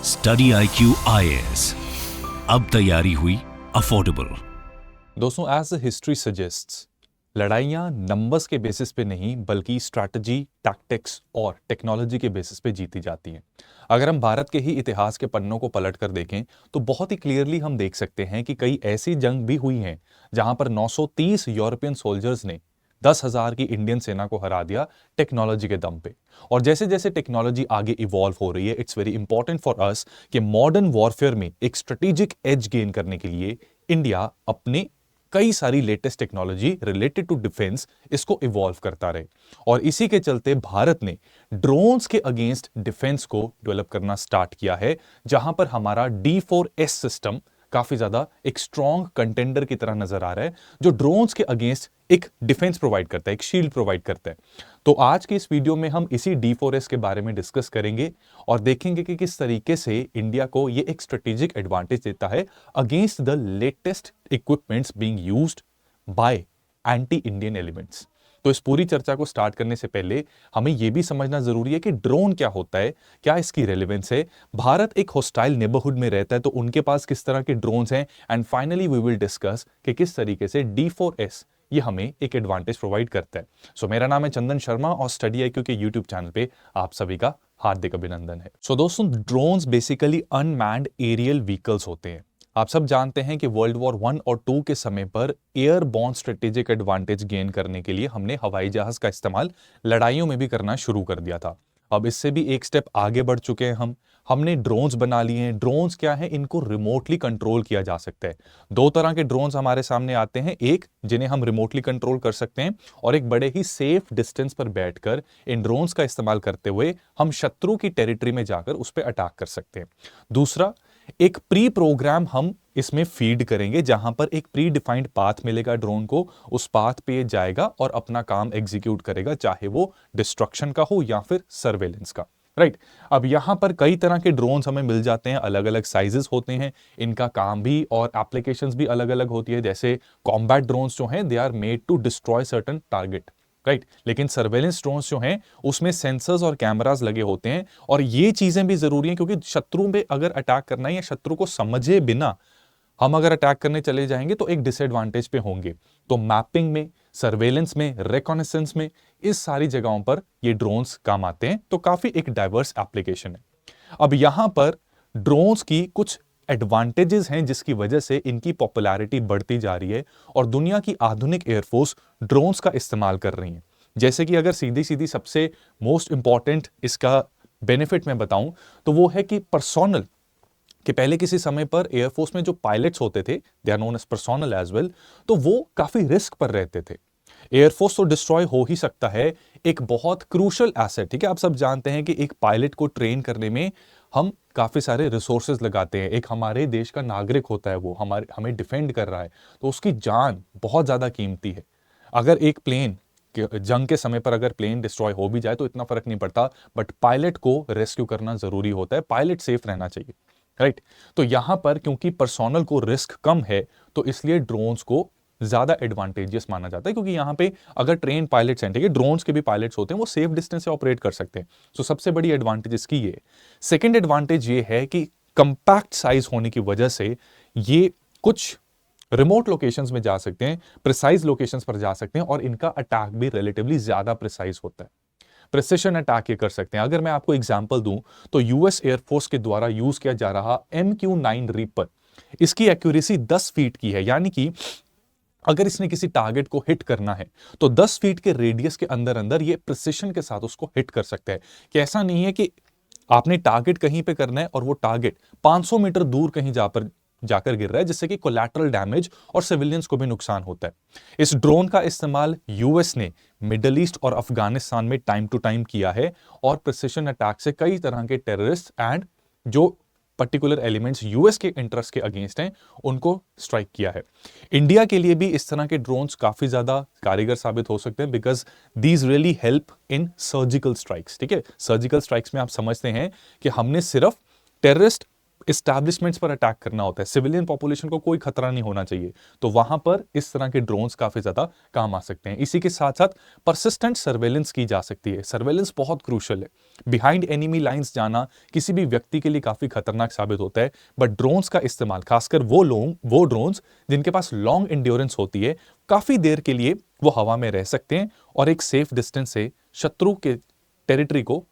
Study IQ IAS, अब तैयारी हुई अफोर्डेबल। दोस्तों, एज द हिस्ट्री सजेस्ट्स, लड़ाइयाँ नंबर्स के बेसिस पे नहीं बल्कि स्ट्रैटेजी, टैक्टिक्स और टेक्नोलॉजी के बेसिस पे जीती जाती हैं। अगर हम भारत के ही इतिहास के पन्नों को पलट कर देखें तो बहुत ही क्लियरली हम देख सकते हैं कि कई ऐसी जंग भी हुई हैं जहां पर 930 यूरोपियन सोल्जर्स ने 10,000 की इंडियन सेना को हरा दिया टेक्नोलॉजी के दम पे। और जैसे जैसे टेक्नोलॉजी आगे इवॉल्व हो रही है, it's very important for us कि मॉडर्न वॉरफेयर में एक स्ट्रेटेजिक एज गेन करने के लिए इंडिया अपने कई सारी latest technology related to defence इसको इवॉल्व करता रहे। और इसी के चलते भारत ने ड्रोन्स के अगेंस्ट डिफेंस को डेवलप करना स्टार्ट किया है, जहां पर हमारा D4S सिस्टम काफी ज्यादा एक स्ट्रॉन्ग कंटेंडर की तरह नजर आ रहा है, जो ड्रोन्स के अगेंस्ट एक डिफेंस प्रोवाइड करता है, एक शील्ड प्रोवाइड करता है। तो आज के इस वीडियो में हम इसी D4S के बारे में डिस्कस करेंगे और देखेंगे कि किस तरीके से इंडिया को ये एक स्ट्रेटेजिक एडवांटेज देता है against the latest equipments being used by anti Indian elements. तो इस पूरी चर्चा को स्टार्ट करने से पहले हमें यह भी समझना जरूरी है कि ड्रोन क्या होता है, क्या इसकी रेलेवेंस है, भारत एक हॉस्टाइल नेबरहुड में रहता है तो उनके पास किस तरह के ड्रोन्स हैं, and finally we will discuss कि किस तरीके से D4S ये हमें एक एडवांटेज प्रोवाइड करता है। सो मेरा नाम है चंदन शर्मा और स्टडी IQ के यूट्यूब चैनल पे आप सभी का हार्दिक अभिनंदन है। सो दोस्तों, drones basically unmanned aerial vehicles होते हैं। आप सब जानते हैं कि वर्ल्ड वॉर 1 और 2 के समय पर एयरबॉर्न स्ट्रेटेजिक एडवांटेज गेन करने के लिए हमने हवाई जहाज का इस्तेमाल लड़ाइयों में भी करना शुरू कर दिया था। अब इससे भी एक स्टेप आगे बढ़ चुके हैं हमने ड्रोन्स बना लिए हैं। ड्रोन्स क्या है, इनको रिमोटली कंट्रोल किया जा सकता है। दो तरह के ड्रोन्स हमारे सामने आते हैं, एक जिन्हें हम रिमोटली कंट्रोल कर सकते हैं और एक बड़े ही सेफ डिस्टेंस पर बैठकर इन ड्रोन्स का इस्तेमाल करते हुए हम शत्रु की टेरिटरी में जाकर उस पर अटैक कर सकते हैं। दूसरा, एक प्री प्रोग्राम हम इसमें फीड करेंगे, जहां पर एक प्री डिफाइंड पाथ मिलेगा ड्रोन को, उस पाथ पे जाएगा और अपना काम एग्जीक्यूट करेगा, चाहे वो डिस्ट्रक्शन का हो या फिर सर्वेलेंस का। राइट। अब यहां पर कई तरह के ड्रोन्स हमें मिल जाते हैं, अलग अलग साइजेस होते हैं, इनका काम भी और एप्लीकेशंस भी अलग अलग होती है। जैसे कॉम्बैट ड्रोन्स जो हैं, they are made to destroy certain target, right. लेकिन सर्वेलेंस ड्रोन्स जो हैं उसमें सेंसर्स और कैमरास लगे होते हैं और ये चीजें भी जरूरी हैं, क्योंकि शत्रु पे अगर अटैक करना है या शत्रु को समझे बिना हम अगर अटैक करने चले जाएंगे तो एक डिसएडवांटेज पे होंगे। तो मैपिंग में, सर्वेलेंस में, रिकॉनेसेंस में, इस सारी जगहों पर ये ड्रोन्स काम आते हैं। तो काफी एक डाइवर्स एप्लीकेशन है। अब यहां पर ड्रोन्स की कुछ एडवांटेजेस हैं जिसकी वजह से इनकी पॉपुलैरिटी बढ़ती जा रही है और दुनिया की आधुनिक एयरफोर्स ड्रोन्स का इस्तेमाल कर रही है। जैसे कि अगर सीधी सीधी सबसे मोस्ट इंपॉर्टेंट इसका बेनिफिट मैं बताऊं तो वो है कि पर्सोनल, कि पहले किसी समय पर एयरफोर्स में जो पायलट्स होते थे, they are known as personnel as well, तो वो काफी रिस्क पर रहते थे। एयरफोर्स तो डिस्ट्रॉय हो ही सकता है, एक बहुत क्रूशल एसेट, ठीक है, आप सब जानते हैं कि एक पायलट को ट्रेन करने में हम काफी सारे रिसोर्सेज लगाते हैं। एक हमारे देश का नागरिक होता है, वो हमें डिफेंड कर रहा है, तो उसकी जान बहुत ज्यादा कीमती है। अगर एक प्लेन जंग के समय पर अगर प्लेन डिस्ट्रॉय हो भी जाए तो इतना फर्क नहीं पड़ता, बट पायलट को रेस्क्यू करना जरूरी होता है, पायलट सेफ रहना चाहिए, राइट। तो यहां पर क्योंकि पर्सोनल को रिस्क कम है तो इसलिए ड्रोन्स को ज्यादा एडवांटेजियस माना जाता है, क्योंकि यहां पे अगर ट्रेन पायलट्स हैं, ठीक है, ड्रोन्स के भी पायलट्स होते हैं, वो सेफ डिस्टेंस से ऑपरेट कर सकते हैं। तो सबसे बड़ी एडवांटेज इसकी ये। सेकेंड एडवांटेज ये है कि कंपैक्ट साइज होने की वजह से ये कुछ रिमोट लोकेशंस में जा सकते हैं, प्रिसाइज लोकेशंस पर जा सकते हैं और इनका अटैक भी रिलेटिवली ज्यादा प्रिसाइज होता है। प्रिसिशन अटैक ये कर सकते हैं। अगर मैं आपको एग्जांपल दूं तो यूएस एयरफोर्स के द्वारा यूज किया जा रहा MQ-9 रीपर, इसकी एक्यूरेसी 10 फीट की है, यानी कि अगर इसने किसी टारगेट को हिट करना है तो 10 फीट के रेडियस के अंदर अंदर ये प्रिसिशन के साथ उसको हिट कर सकता है। कि ऐसा नहीं है कि आपने टारगेट कहीं पे करना है और वो टारगेट 500 मीटर दूर कहीं जाकर गिर रहा है, जिससे कि कोलैटरल डैमेज और सिविलियंस को भी नुकसान होता है। इस ड्रोन का इस्तेमाल यूएस ने मिडिल ईस्ट और अफगानिस्तान में टाइम टू टाइम किया है और प्रिसिशन अटैक से कई तरह के टेररिस्ट एंड जो पर्टिकुलर एलिमेंट्स यूएस के इंटरेस्ट के अगेंस्ट हैं उनको स्ट्राइक किया है। इंडिया के लिए भी इस तरह के ड्रोन्स काफी ज्यादा कारगर साबित हो सकते हैं, because these really help in surgical strikes. ठीक है, सर्जिकल स्ट्राइक्स में आप समझते हैं कि हमने सिर्फ टेररिस्ट एस्टैब्लिशमेंट्स पर अटैक करना होता है, सिविलियन पॉपुलेशन को कोई खतरा नहीं होना चाहिए, तो वहां पर इस तरह के ड्रोन्स काफी ज्यादा काम आ सकते हैं। इसी के साथ साथ परसिस्टेंट सर्वेलेंस की जा सकती है। सर्वेलेंस बहुत क्रूशियल है। बिहाइंड एनिमी लाइंस जाना किसी भी व्यक्ति के लिए काफी खतरनाक साबित होता है, बट ड्रोन्स का इस्तेमाल, खासकर वो ड्रोन्स जिनके पास लॉन्ग इंड्योरेंस होती है, काफी देर के लिए वो हवा में रह सकते हैं और एक सेफ डिस्टेंस से शत्रु के टेरिटरी को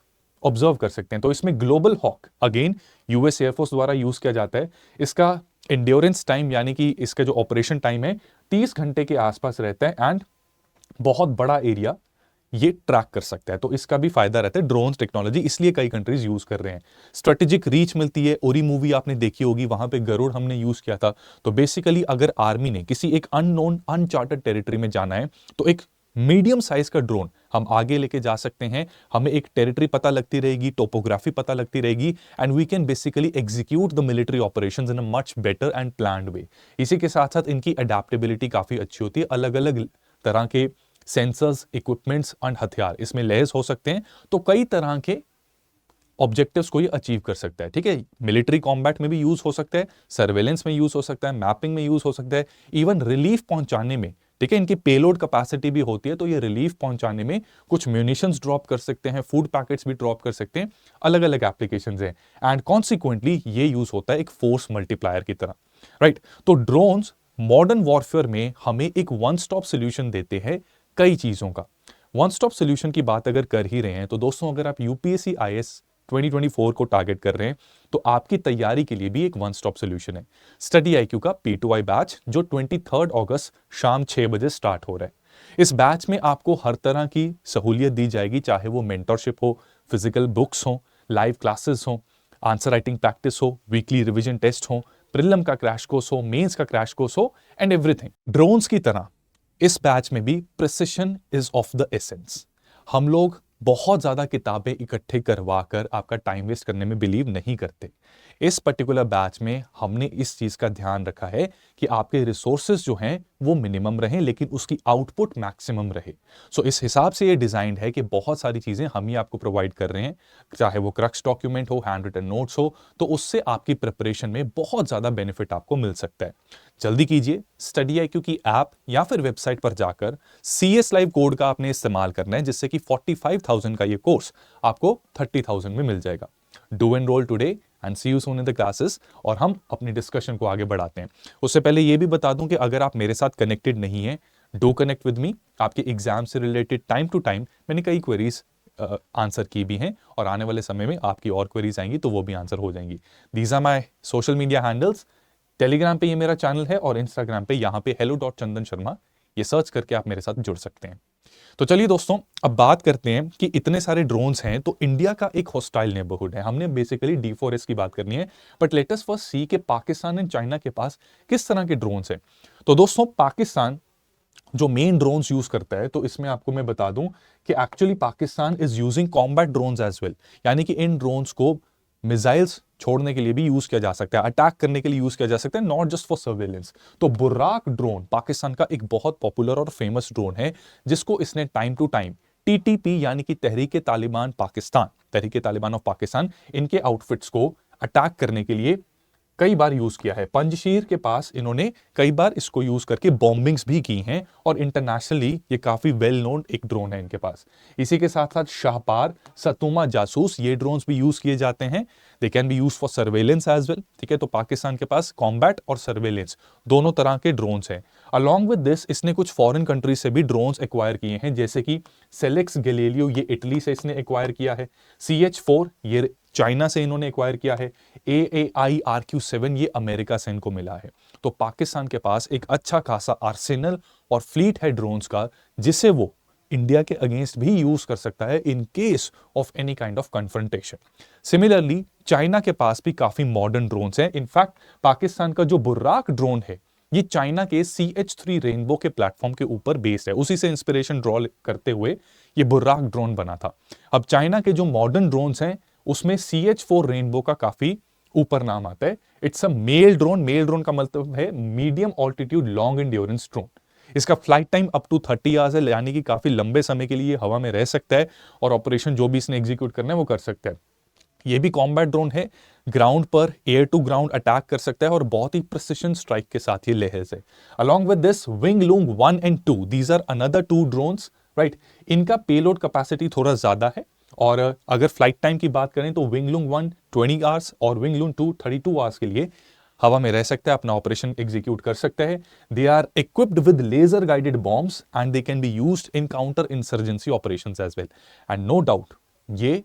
ऑब्जर्व कर सकते हैं। तो इसमें global hawk again US air force द्वारा यूज किया जाता है। इसका इंड्योरेंस टाइम यानी कि इसका जो ऑपरेशन टाइम है 30 घंटे के आसपास रहता है एंड बहुत बड़ा एरिया ये ट्रैक कर सकता है। तो इसका भी फायदा रहता है ड्रोन टेक्नोलॉजी, इसलिए कई कंट्रीज यूज कर रहे हैं। स्ट्रेटेजिक रीच मिलती है। उरी मूवी आपने देखी होगी, वहां पे गरुड़ हमने यूज किया था। तो बेसिकली अगर आर्मी ने किसी एक अननोन अनचार्टेड टेरिटरी में जाना है तो एक मीडियम साइज का ड्रोन हम आगे लेके जा सकते हैं। हमें एक टेरिटरी पता लगती रहेगी, टोपोग्राफी पता लगती रहेगी and we can basically execute the military operations in a much better and planned way. इसी के साथ साथ इनकी अडेप्टेबिलिटी काफी अच्छी होती है। अलग अलग तरह के सेंसर्स, इक्विपमेंट्स एंड हथियार इसमें लैस हो सकते हैं, तो कई तरह के ऑब्जेक्टिव्स को ये अचीव कर सकता है। ठीक है, मिलिट्री कॉम्बैट में भी यूज हो सकता है, सर्वेलेंस में यूज हो सकता है, मैपिंग में यूज हो सकता है, इवन रिलीफ पहुंचाने में। ठीक है, इनकी पेलोड कैपेसिटी भी होती है, तो ये रिलीफ पहुंचाने में कुछ म्यूनिशंस ड्रॉप कर सकते हैं, फूड पैकेट्स भी ड्रॉप कर सकते हैं। अलग अलग एप्लीकेशंस हैं एंड कॉन्सिक्वेंटली ये यूज होता है एक फोर्स मल्टीप्लायर की तरह। राइट, तो ड्रोन्स मॉडर्न वॉरफेयर में हमें एक वन स्टॉप सोल्यूशन देते हैं कई चीजों का। वन स्टॉप सोल्यूशन की बात अगर कर ही रहे हैं तो दोस्तों, अगर आप यूपीएससी आईएएस 2024 को टारगेट कर रहे हैं तो आपकी तैयारी के लिए भी एक वन स्टॉप सोल्यूशन है। स्टडी आईक्यू का P2I बैच जो 23 अगस्त शाम 6 बजे स्टार्ट हो रहा है। इस बैच में आपको हर तरह की सहूलियत दी जाएगी, चाहे वो मेंटरशिप हो, फिजिकल बुक्स हो, लाइव क्लासेस हो, आंसर राइटिंग प्रैक्टिस हो, वीकली रिवीजन टेस्ट हो, प्रीलिम का क्रैश कोर्स हो, मेंस का क्रैश कोर्स हो एंड एवरीथिंग। ड्रोन्स की तरह इस बैच में भी precision is of the essence. हम लोग बहुत ज्यादा किताबें इकट्ठे करवा कर आपका टाइम वेस्ट करने में बिलीव नहीं करते। इस पर्टिकुलर बैच में हमने इस चीज का ध्यान रखा है कि आपके रिसोर्सेज जो हैं वो मिनिमम रहें लेकिन उसकी आउटपुट मैक्सिमम रहे। सो इस हिसाब से ये डिजाइंड है कि बहुत सारी चीजें हम ही आपको प्रोवाइड कर रहे हैं, चाहे वो क्रक्स डॉक्यूमेंट हो, हैंड रिटन नोट्स हो, तो उससे आपकी प्रिपरेशन में बहुत ज्यादा बेनिफिट आपको मिल सकता है। जल्दी कीजिए, स्टडी आईक्यू की ऐप या फिर वेबसाइट पर जाकर CS लाइव कोड का आपने इस्तेमाल करना है, जिससे कि 45,000 का ये कोर्स आपको 30,000 में मिल जाएगा। Do enrol today and see you soon in the classes. और हम अपनी डिस्कशन को आगे बढ़ाते हैं। उससे पहले ये भी बता दूं कि अगर आप मेरे साथ कनेक्टेड नहीं हैं, डू कनेक्ट विद मी। आपके एग्जाम से रिलेटेड टाइम टू टाइम मैंने कई क्वेरीज आंसर की भी हैं और आने वाले समय में आपकी और क्वेरीज आएंगी तो वो भी आंसर हो जाएंगी। These are my social media handles. Telegram पे ये मेरा चैनल है और इंस्टाग्राम पे यहाँ पे hello.chandan sharma, ये सर्च करके आप मेरे साथ जुड़ सकते हैं। तो चलिए दोस्तों, अब बात करते हैं कि इतने सारे ड्रोन्स हैं तो इंडिया का एक हॉस्टाइल नेबरहुड है। हमने बेसिकली D4S की बात करनी है, बट लेट अस फर्स्ट सी के पाकिस्तान एंड चाइना के पास किस तरह के ड्रोन्स हैं। तो दोस्तों, पाकिस्तान जो मेन ड्रोन्स यूज करता है, तो इसमें आपको मैं बता दूं कि actually Pakistan is using combat drones as well, यानी कि इन ड्रोन्स को मिसाइल्स छोड़ने के लिए भी यूज किया जा सकता है, अटैक करने के लिए यूज किया जा सकता है, नॉट जस्ट फॉर सर्वेलेंस। तो बुर्राक ड्रोन पाकिस्तान का एक बहुत पॉपुलर और फेमस ड्रोन है, जिसको इसने टाइम टू टाइम TTP यानी कि तहरीके तालिबान पाकिस्तान, तहरीके तालिबान ऑफ पाकिस्तान, इनके आउटफिट्स को अटैक करने के लिए कई बार यूज किया है। पंजशीर के पास इन्होंने कई बार इसको यूज करके बॉम्बिंग्स भी की हैं और इंटरनेशनली ये काफी वेल नोन एक ड्रोन है इनके पास। इसी के साथ साथ शाहपार, सतुमा जासूस, ये ड्रोन्स भी यूज किए जाते हैं। They can be use for surveillance as well. ठीक है, तो पाकिस्तान के पास कॉम्बैट और सर्वेलेंस दोनों तरह के ड्रोन्स हैं। अलॉन्ग विद दिस इसने कुछ फॉरेन कंट्रीज से भी ड्रोन्स एक्वायर किए हैं, जैसे कि सेलेक्स गैलीलियो, ये इटली से इसने एक्वायर किया है। CH-4 ये चाइना से इन्होंने एक्वायर किया है। AAI RQ-7 ये अमेरिका से इनको मिला है। तो पाकिस्तान के पास एक अच्छा खासा आर्सेनल और फ्लीट है ड्रोन्स का, जिसे वो इंडिया के अगेंस्ट भी यूज कर सकता है इन case of any kind of confrontation. Similarly China के पास भी काफी मॉडर्न ड्रोन्स हैं। इनफैक्ट पाकिस्तान का जो बुर्राक ड्रोन है ये चाइना के CH-3 रेनबो के प्लेटफॉर्म के ऊपर बेस्ड है, उसी से इंस्पिरेशन ड्रॉ करते हुए ये बुर्राक ड्रोन बना था। अब चाइना के जो मॉडर्न ड्रोन्स हैं उसमें CH-4 रेनबो का काफी ऊपर नाम आता है। It's a male drone. Male drone का मतलब है medium altitude long endurance drone. इसका flight time up to 30 hours है, यानी कि काफी लंबे समय के लिए हवा में रह सकता है और ऑपरेशन जो भी इसने एग्जीक्यूट करना है वो कर सकता है। ये भी कॉम्बैट ड्रोन है, ग्राउंड पर एयर टू ग्राउंड अटैक कर सकता है और बहुत ही प्रिसिशन स्ट्राइक के साथ ये लैस है। Along with this Wing Loong 1 and 2, these are another 2 drones, right. इनका पेलोड कैपेसिटी थोड़ा ज्यादा है और अगर फ्लाइट टाइम की बात करें तो विंग लूंग 1 20 आवर्स और विंग लूंग 2 32 आवर्स के लिए हवा में रह सकता है, अपना ऑपरेशन एग्जीक्यूट कर सकता है। They are equipped with laser guided bombs and they can be used in counter insurgency operations as well. And no doubt ये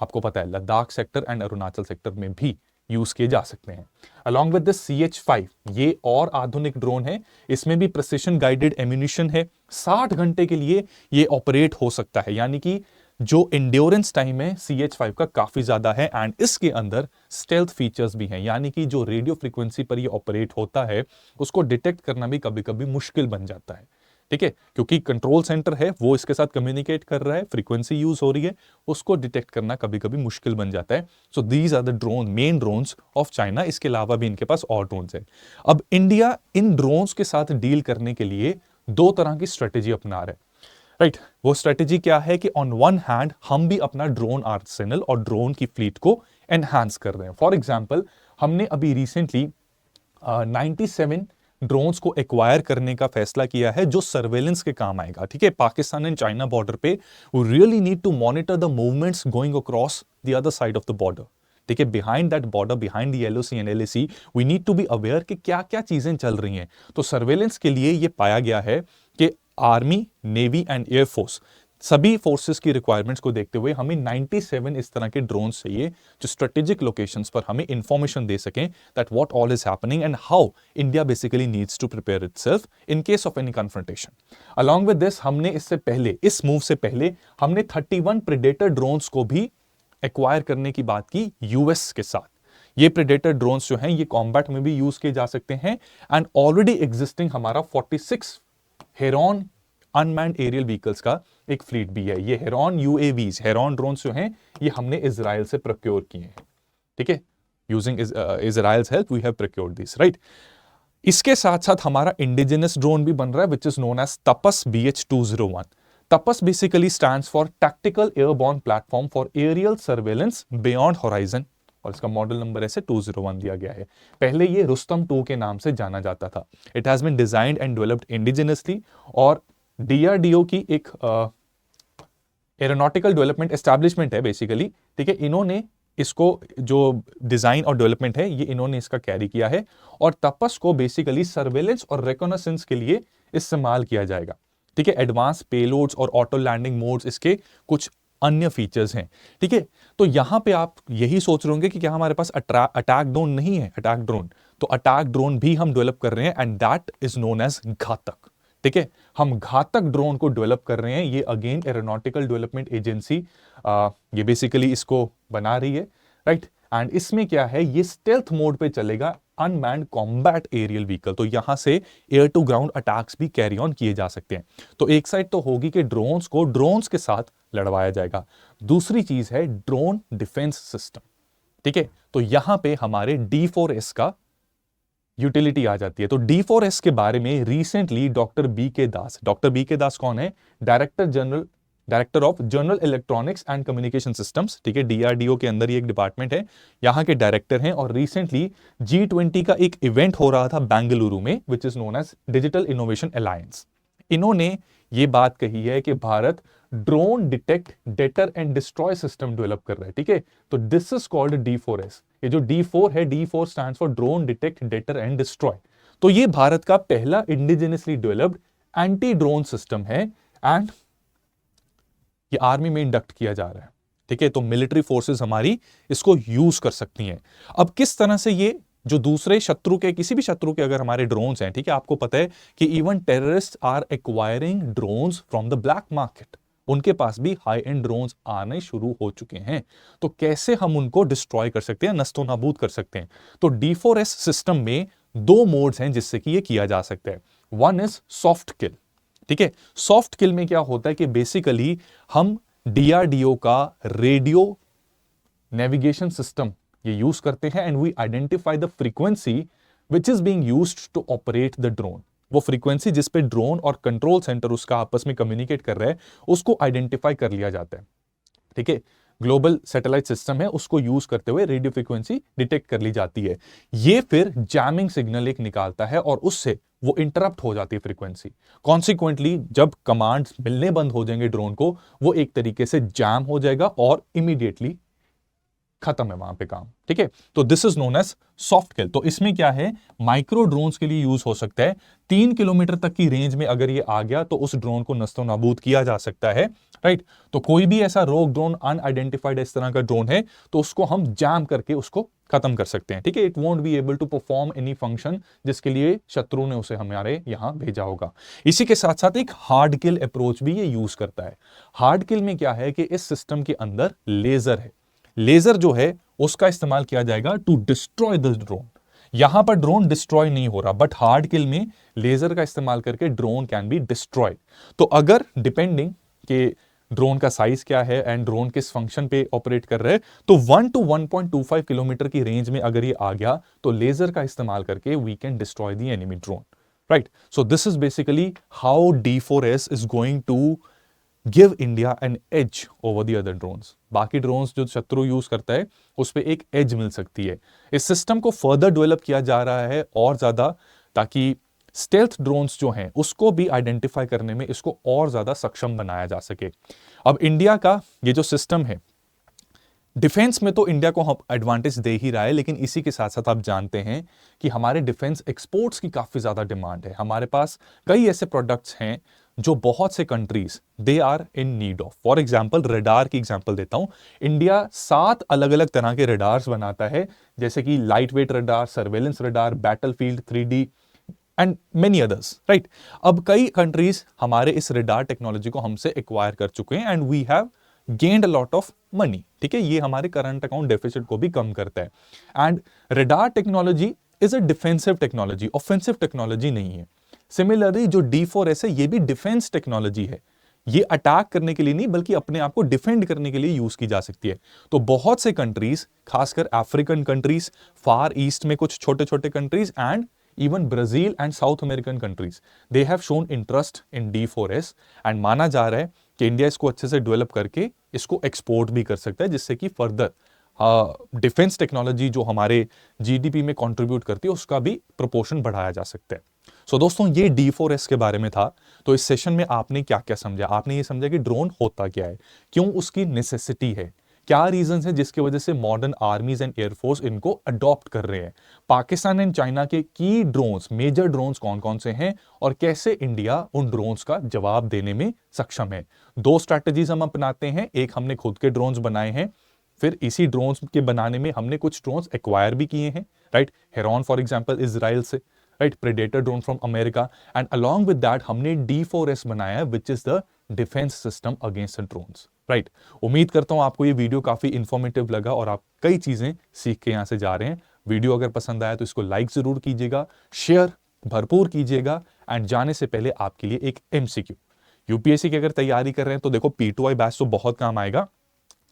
आपको पता है Ladakh sector and Arunachal sector में भी यूज किए जा सकते हैं। अलॉन्ग विद दिस CH-5, ये और आधुनिक ड्रोन है, इसमें भी प्रिसिशन गाइडेड एम्यूनिशन है, 60 घंटे के लिए ये ऑपरेट हो सकता है, यानी कि जो इंड्योरेंस टाइम है CH-5 का काफी ज्यादा है। एंड इसके अंदर स्टेल्थ फीचर्स भी हैं, यानी कि जो रेडियो फ्रीक्वेंसी पर ये ऑपरेट होता है उसको डिटेक्ट करना भी कभी कभी मुश्किल बन जाता है, ठीक है, क्योंकि कंट्रोल सेंटर है वो इसके साथ कम्युनिकेट कर रहा है, फ्रीक्वेंसी यूज हो रही है, उसको डिटेक्ट करना कभी कभी मुश्किल बन जाता है। So these are the drone, main drones of China. इसके अलावा भी इनके पास और ड्रोन्स है। अब इंडिया इन ड्रोन्स के साथ डील करने के लिए 2 तरह की स्ट्रेटेजी अपना रहा है, राइट। वो स्ट्रेटेजी क्या है कि ऑन वन हैंड हम भी अपना ड्रोन आर्सेनल और ड्रोन की फ्लीट को एनहांस कर रहे हैं। फॉर एग्जाम्पल हमने अभी रिसेंटली 97 ड्रोन्स को एक्वायर करने का फैसला किया है जो सर्वेलेंस के काम आएगा, ठीक है। पाकिस्तान एंड चाइना बॉर्डर पे we really need to monitor the movements going across the other side of the border, ठीक है। Behind that border, behind the LOC and LAC, we need to be aware कि क्या क्या चीजें चल रही हैं। तो सर्वेलेंस के लिए ये पाया गया है कि आर्मी, नेवी एंड एयरफोर्स, सभी फोर्सेस की रिक्वायरमेंट्स को देखते हुए हमें 97 इस तरह के ड्रोन्स चाहिए जो स्ट्रेटेजिक लोकेशंस पर हमें इंफॉर्मेशन दे सकें that what all is happening and how India basically needs to prepare itself in case of any confrontation. Along with this हमने इससे पहले, इस मूव से पहले हमने 31 प्रेडेटर ड्रोन्स को भी एक्वायर करने की बात की यूएस के साथ। ये प्रेडेटर ड्रोन्स जो हैं ये कॉम्बैट में भी यूज किए जा सकते हैं एंड ऑलरेडी एग्जिस्टिंग हमारा 46 हेरॉन अनमैन्ड एरियल व्हीकल्स का एक फ्लीट भी है। ये हेरॉन UAVs, हेरॉन ड्रोन्स जो हैं ये हमने इजराइल से प्रोक्योर किए हैं, ठीक है। Using Israel's help we have procured this, right. इसके साथ साथ हमारा इंडिजिनस ड्रोन भी बन रहा है which is known as Tapas BH-201। Tapas basically stands for tactical airborne platform for aerial surveillance beyond horizon और इसका मॉडल नंबर ऐसे 201 दिया गया है। पहले ये रुस्तम 2 के नाम से जाना जाता था। It has been designed and developed indigenously और DRDO की एक एरोनॉटिकल डेवलपमेंट एस्टैब्लिशमेंट है बेसिकली, ठीक है। इन्होंने इसको जो डिजाइन और डेवलपमेंट है ये इन्होंने इसका कैरी किया है और तपस को बेसिकली सर्वेलेंस और रिकॉनेसेंस के लिए इस्तेमाल किया जाएगा, ठीक है। एडवांस पेलोड्स और ऑटो लैंडिंग मोड्स इसके कुछ अन्य फीचर्स हैं, ठीक है। तो यहां पे आप यही सोच रहे होंगे कि क्या हमारे पास अटैक ड्रोन नहीं है, अटैक ड्रोन, तो अटैक ड्रोन भी हम डेवलप कर रहे हैं and that is known as Ghatak, ठीक है। हम घातक ड्रोन को डेवलप कर रहे हैं। ये अगेन एरोनॉटिकल डेवलपमेंट एजेंसी ये बेसिकली इसको बना रही है, राइट। एंड इसमें क्या है, ये स्टेल्थ मोड पे चलेगा, अनमैन्ड कॉम्बैट एरियल व्हीकल, तो यहां से एयर टू ग्राउंड अटैक्स भी कैरी ऑन किए जा सकते हैं। तो एक साइड तो होगी कि ड्रोन्स को ड्रोन्स के साथ लड़वाया जाएगा, दूसरी चीज है ड्रोन डिफेंस सिस्टम, ठीक है। तो यहां पे हमारे D4S का यूटिलिटी आ जाती है। तो D4S के बारे में रिसेंटली डॉक्टर BK दास कौन है, director of general electronics and communication systems, ठीक है। DRDO के अंदर ये एक डिपार्टमेंट है, यहां के डायरेक्टर हैं और रिसेंटली G20 का एक इवेंट हो रहा था बेंगलुरु में which is known as digital innovation alliance. इन्होंने ये बात कही है कि Bharat drone detect, deter and destroy system develop कर रहा है, ठीक है। तो दिस इज कॉल्ड D4S। ये जो D4 है, D4 stands for drone detect, deter and destroy. तो ये भारत का पहला indigenously developed anti drone system है एंड ये आर्मी में इंडक्ट किया जा रहा है, ठीक है। तो मिलिट्री फोर्सेस हमारी इसको यूज कर सकती हैं। अब किस तरह से ये जो दूसरे शत्रु के, किसी भी शत्रु के अगर हमारे ड्रोन्स हैं, ठीक है, आपको पता है कि even terrorist are acquiring drones from the black market, उनके पास भी हाई एंड ड्रोन्स आने शुरू हो चुके हैं। तो कैसे हम उनको डिस्ट्रॉय कर सकते हैं, नस्तो नाबूद कर सकते हैं। तो D4S सिस्टम में 2 मोड्स हैं जिससे कि ये किया जा सकता है। वन इज सॉफ्ट किल, ठीक है। सॉफ्ट किल में क्या होता है कि बेसिकली हम DRDO का रेडियो नेविगेशन सिस्टम ये यूज करते हैं and we identify the frequency which is being used to operate the drone. वो फ्रीक्वेंसी जिस पे ड्रोन और कंट्रोल सेंटर उसका आपस में कम्युनिकेट कर रहा है उसको आइडेंटिफाई कर लिया जाता है, ठीक है। ग्लोबल सैटेलाइट सिस्टम है उसको यूज करते हुए रेडियो फ्रीक्वेंसी डिटेक्ट कर ली जाती है। ये फिर जैमिंग सिग्नल एक निकालता है और उससे वो इंटरप्ट हो जाती है फ्रीक्वेंसी। कॉन्सिक्वेंटली जब कमांड्स मिलने बंद हो जाएंगे ड्रोन को, वो एक तरीके से जैम हो जाएगा और इमीडिएटली खत्म है वहां पे काम। ठीक है, तो this is known as soft kill. तो इसमें क्या है, माइक्रो ड्रोन्स के लिए यूज हो सकता है। 3 किलोमीटर तक की रेंज में अगर ये आ गया तो उस ड्रोन को नस्तो नाबूद किया जा सकता है। राइट, तो कोई भी ऐसा रोग ड्रोन, अनआइडेंटिफाइड इस तरह का ड्रोन है तो उसको हम जैम करके उसको खत्म कर सकते हैं। ठीक है, it won't be able to perform any function जिसके लिए शत्रु ने उसे हमारे यहां भेजा होगा। इसी के साथ साथ एक हार्ड किल अप्रोच भी ये यूज करता है। हार्ड किल में क्या है कि इस सिस्टम के अंदर लेजर है। लेजर जो है उसका इस्तेमाल किया जाएगा टू डिस्ट्रॉय द ड्रोन। यहां पर ड्रोन डिस्ट्रॉय नहीं हो रहा, बट हार्ड किल में लेजर का इस्तेमाल करके ड्रोन कैन बी डिस्ट्रॉयड। तो अगर डिपेंडिंग के ड्रोन का साइज क्या है एंड ड्रोन किस फंक्शन पे ऑपरेट कर रहे हैं, तो 1 to 1.25 किलोमीटर की रेंज में अगर ये आ गया तो लेजर का इस्तेमाल करके we can destroy the enemy drone. Right, so this is basically how D4S is going to give India an edge over the other drones. बाकी ड्रोन्स जो शत्रु यूज करता है उस पर एक एज मिल सकती है। इस सिस्टम को फर्दर डेवलप किया जा रहा है और ज्यादा, ताकि स्टेल्थ ड्रोन्स जो हैं उसको भी आइडेंटिफाई करने में इसको और ज्यादा सक्षम बनाया जा सके। अब इंडिया का ये जो सिस्टम है, डिफेंस में तो इंडिया को हम एडवांटेज दे ही रहा है, लेकिन इसी के साथ साथ आप जानते हैं कि हमारे डिफेंस एक्सपोर्ट्स की काफी ज्यादा डिमांड है। हमारे पास कई ऐसे प्रोडक्ट्स हैं जो बहुत से countries they are in need of. For example, radar की एग्जाम्पल देता हूं। इंडिया 7 अलग अलग तरह के रडार्स बनाता है, जैसे कि light weight radar, surveillance radar, battlefield 3D and many others. Right, अब कई कंट्रीज हमारे इस रडार टेक्नोलॉजी को हमसे एक्वायर कर चुके हैं and we have gained a lot of money. ठीक है, ये हमारे करंट अकाउंट डेफिसिट को भी कम करता है। And radar technology is a defensive technology, offensive technology नहीं है। सिमिलरली जो D4S है ये भी डिफेंस टेक्नोलॉजी है। ये अटैक करने के लिए नहीं बल्कि अपने आप को डिफेंड करने के लिए यूज की जा सकती है। तो बहुत से कंट्रीज, खासकर अफ्रीकन कंट्रीज, फार ईस्ट में कुछ छोटे छोटे countries and even Brazil and south American countries, they have shown interest in D4S and माना जा रहा है कि इंडिया इसको अच्छे से डेवलप करके इसको एक्सपोर्ट भी कर सकता है, जिससे कि फर्दर डिफेंस टेक्नोलॉजी जो हमारे GDP में कंट्रीब्यूट करती है उसका भी प्रोपोर्शन बढ़ाया जा सकता है। सो दोस्तों, ये D4S के बारे में था। तो इस सेशन में आपने क्या क्या समझा? आपने ये समझा कि ड्रोन होता क्या है, क्यों उसकी नेसेसिटी है, क्या रीजन है जिसकी वजह से मॉडर्न आर्मीज एंड एयरफोर्स इनको अडॉप्ट कर रहे हैं, पाकिस्तान एंड चाइना के की ड्रोन्स, मेजर ड्रोन्स कौन कौन से हैं और कैसे इंडिया उन ड्रोन्स का जवाब देने में सक्षम है। 2 स्ट्रैटेजीज हम अपनाते हैं, एक हमने खुद के ड्रोन्स बनाए हैं, फिर इसी ड्रोन्स के बनाने में हमने कुछ ड्रोन्स एक्वायर भी किए हैं। Right, Heron for example Israel से, right, predator drone from America, and along with that हमने D4S बनाया है which is the defence system against the drones. Right, उम्मीद करता हूं आपको ये वीडियो काफी इंफॉर्मेटिव लगा और आप कई चीजें सीख के यहां से जा रहे हैं। वीडियो अगर पसंद आया तो इसको लाइक जरूर कीजिएगा, शेयर भरपूर कीजिएगा एंड जाने से पहले आपके लिए एक MCQ। UPSC की अगर तैयारी कर रहे हैं तो देखो P2I बैच तो बहुत काम आएगा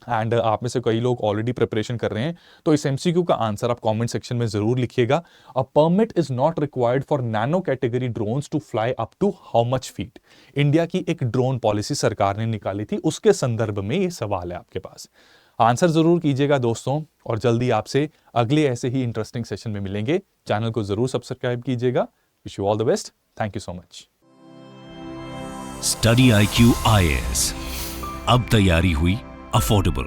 एंड आप में से कई लोग ऑलरेडी प्रिपरेशन कर रहे हैं, तो इस MCQ का आंसर आप कमेंट सेक्शन में जरूर लिखिएगा। A permit is not required for nano category drones to fly up to how much feet. India की एक ड्रोन पॉलिसी सरकार ने निकाली थी, उसके संदर्भ में ये सवाल है आपके पास। आंसर जरूर कीजिएगा दोस्तों, और जल्दी आपसे अगले ऐसे ही इंटरेस्टिंग सेशन में मिलेंगे। चैनल को जरूर सब्सक्राइब कीजिएगा। Wish you all the best. Thank you so much. Study IQ IAS, अब तैयारी हुई अफोर्डेबल।